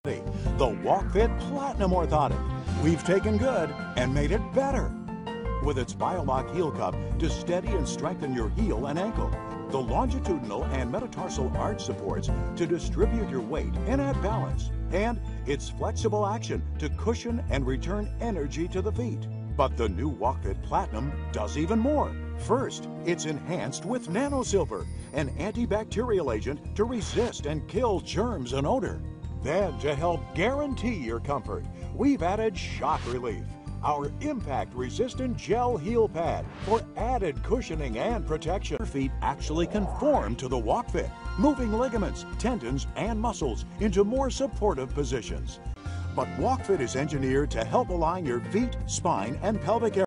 The WalkFit Platinum Orthotic. We've taken good and made it better. With its BioLock heel cup to steady and strengthen your heel and ankle. The longitudinal and metatarsal arch supports to distribute your weight and add balance. And its flexible action to cushion and return energy to the feet. But the new WalkFit Platinum does even more. First, it's enhanced with NanoSilver, an antibacterial agent to resist and kill germs and odor. Then, to help guarantee your comfort, we've added shock relief. Our impact-resistant gel heel pad for added cushioning and protection. Your feet actually conform to the WalkFit, moving ligaments, tendons, and muscles into more supportive positions. But WalkFit is engineered to help align your feet, spine, and pelvic area.